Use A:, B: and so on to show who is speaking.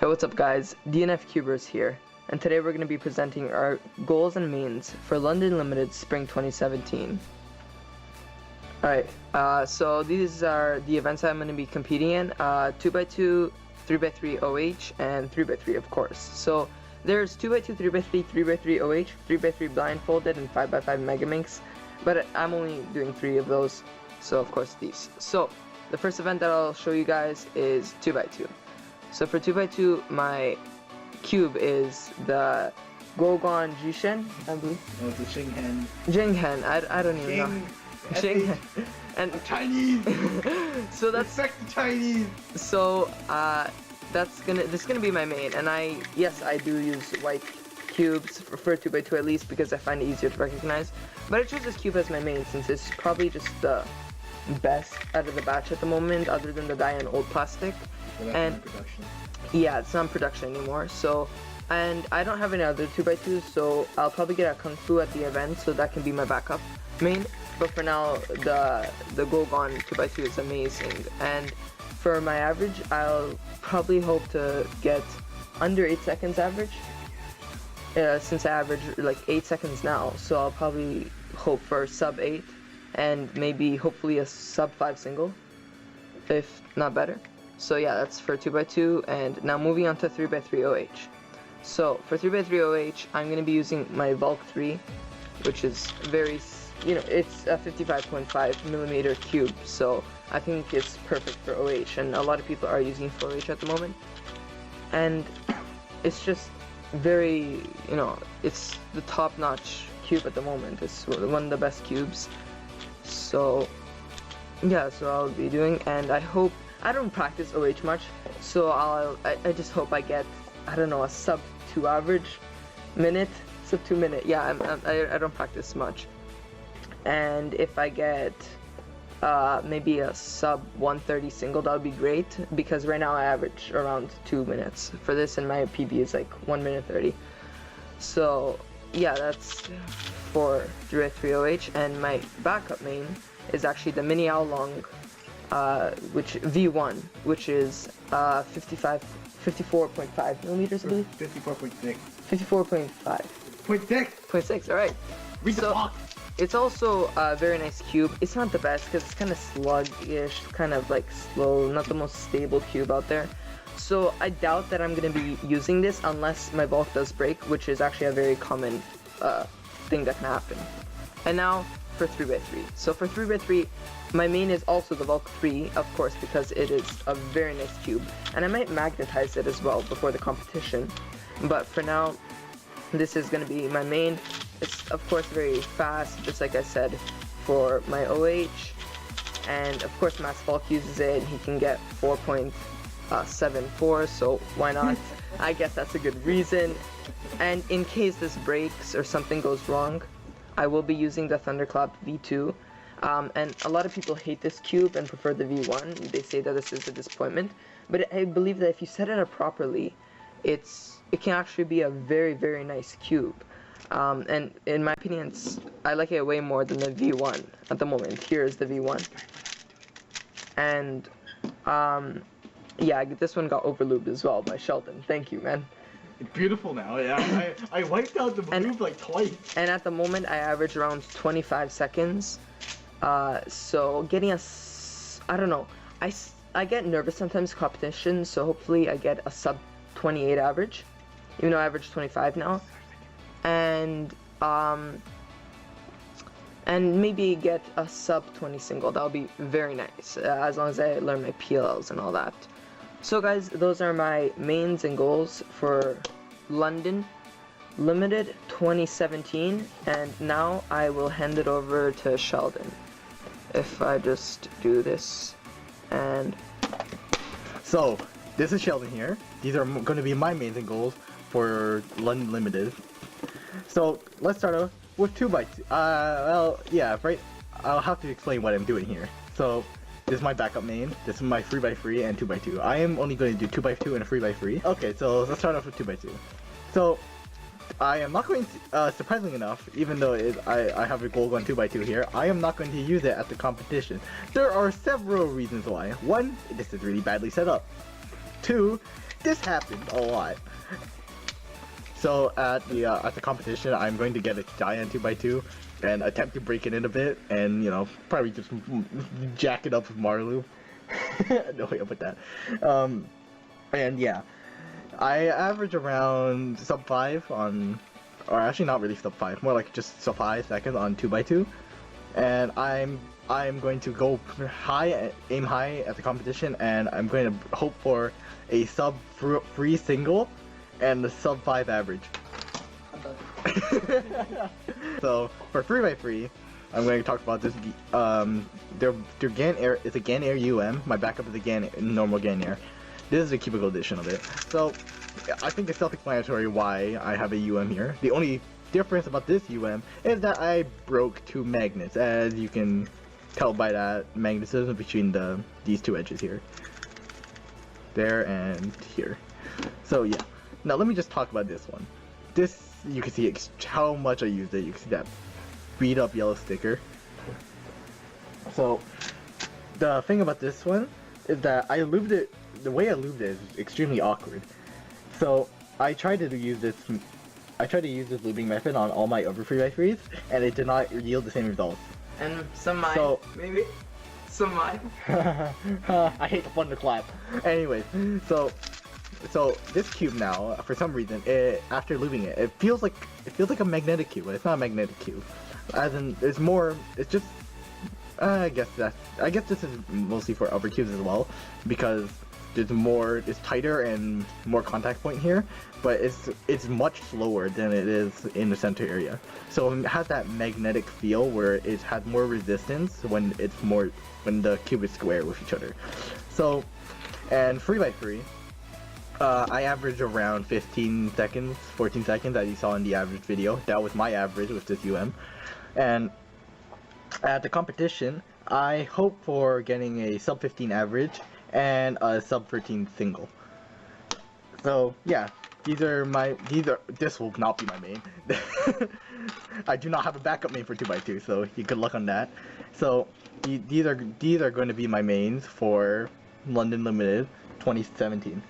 A: Hey, what's up guys, DNF Cubers here, and today we're going to be presenting our goals and means for London Limited Spring 2017. Alright, so these are the events I'm going to be competing in, 2x2, 3x3 OH, and 3x3 of course. So there's 2x2, 3x3, 3x3 OH, 3x3 blindfolded, and 5x5 Megaminx, but I'm only doing 3 of those, so of course these. So the first event that I'll show you guys is 2x2. So for 2x2, my cube is the Gogon Jishen, I believe.
B: No, it's a Jinghen.
A: Jinghen, I don't even know. Jinghen. And
B: Chinese!
A: So that's
B: Respect the Chinese!
A: So this is gonna be my main, and I do use white cubes for 2x2 at least because I find it easier to recognize. But I chose this cube as my main since it's probably just the best out of the batch at the moment, other than the die and old plastic. And yeah, it's not in production anymore. So, and I don't have any other 2x2s, so I'll probably get a Kung Fu at the event, so that can be my backup main. But for now, the Gogon 2x2 is amazing. And for my average, I'll probably hope to get under 8 seconds average. Since I average like 8 seconds now, so I'll probably hope for sub 8 and maybe hopefully a sub 5 single, if not better. So yeah, that's for 2x2, and now moving on to 3x3 OH. So for 3x3 OH, I'm going to be using my Bulk 3, which is very, it's a 55.5mm cube, so I think it's perfect for OH, and a lot of people are using it for OH at the moment. And it's just very, it's the top-notch cube at the moment. It's one of the best cubes. So yeah, so I'll be doing, and I don't practice OH much, so I just hope I get, I don't know, a sub 2 average minute, sub 2 minute. Yeah, I don't practice much, and if I get maybe a sub 130 single, that would be great, because right now I average around 2 minutes for this, and my PB is like 1 minute 30. So yeah, that's for 3x3 OH, and my backup main is actually the Mini Owl Long, which V1, which is 54.5 millimeters, I believe.
B: 54.6.
A: 54.5. 0.6. All right.
B: Read the box.
A: It's also a very nice cube. It's not the best because it's kind of sluggish, kind of like slow, not the most stable cube out there. So I doubt that I'm gonna be using this unless my bulk does break, which is actually a very common thing that can happen. And now for 3x3. So for 3x3, my main is also the Bulk 3, of course, because it is a very nice cube, and I might magnetize it as well before the competition. But for now, this is going to be my main. It's of course very fast, just like I said, for my OH, and of course Mass Bulk uses it, and he can get 4.74, so why not? I guess that's a good reason. And in case this breaks or something goes wrong, I will be using the Thunderclap V2. And a lot of people hate this cube and prefer the V1. They say that this is a disappointment, but I believe that if you set it up properly, it can actually be a very, very nice cube. And in my opinion, I like it way more than the V1 at the moment. Here is the V1. And yeah, this one got overlooped as well by Sheldon. Thank you, man.
B: It's beautiful now. Yeah, I wiped out the loop like twice. And
A: at the moment, I average around 25 seconds. So getting I don't know, I get nervous sometimes competition, so hopefully I get a sub 28 average, even though I average 25 now, and maybe get a sub 20 single. That would be very nice, as long as I learn my PLLs and all that. So guys, those are my mains and goals for London Limited 2017, and now I will hand it over to Sheldon. If I just do this, and
B: so this is Sheldon here. These are going to be my mains and goals for London Limited. So let's start off with 2x2. Well, yeah, right. I'll have to explain what I'm doing here. So this is my backup main. This is my 3x3 and 2x2. I am only going to do 2x2 and a 3x3. Okay, so let's start off with 2x2. So I am not going to, surprisingly enough, even though I have a Gogon 2x2 here, I am not going to use it at the competition. There are several reasons why. One, this is really badly set up. Two, this happened a lot. So at the competition, I'm going to get a giant 2x2 and attempt to break it in a bit, and you know, probably just jack it up with Marlu. No way up with that. And yeah, I average around sub 5 on, or actually not really sub 5, more like just sub 5 seconds on 2x2, and I'm going to go high, aim high at the competition, and I'm going to hope for a sub 3 single and the sub 5 average. So for 3x3, I'm going to talk about this. Their Gan Air is a Gan Air UM. My backup is a normal Gan Air. This is a cubicle edition of it. So I think it's self-explanatory why I have a UM here. The only difference about this UM is that I broke 2 magnets, as you can tell by that magnetism between these 2 edges here. There and here. So yeah. Now let me just talk about this one. This, you can see how much I used it. You can see that beat up yellow sticker. So the thing about this one is that I lubed it. The way I lubed it is extremely awkward. So I tried to use this lubing method on all my other 3x3s, and it did not yield the same results.
A: And some might, maybe. Some might.
B: I hate the thunderclap. Anyways, so this cube now, for some reason, after lubing it, it feels like a magnetic cube, but it's not a magnetic cube. As in, it's just. I guess this is mostly for upper cubes as well, because it's tighter and more contact point here, but it's much slower than it is in the center area. So it has that magnetic feel where it has more resistance when the cube is square with each other. So, and 3x3. I average around 15 seconds, 14 seconds, as you saw in the average video. That was my average with this UM. And at the competition, I hope for getting a sub 15 average and a sub 13 single. So yeah, this will not be my main. I do not have a backup main for 2x2, so good luck on that. So these are going to be my mains for London Limited 2017.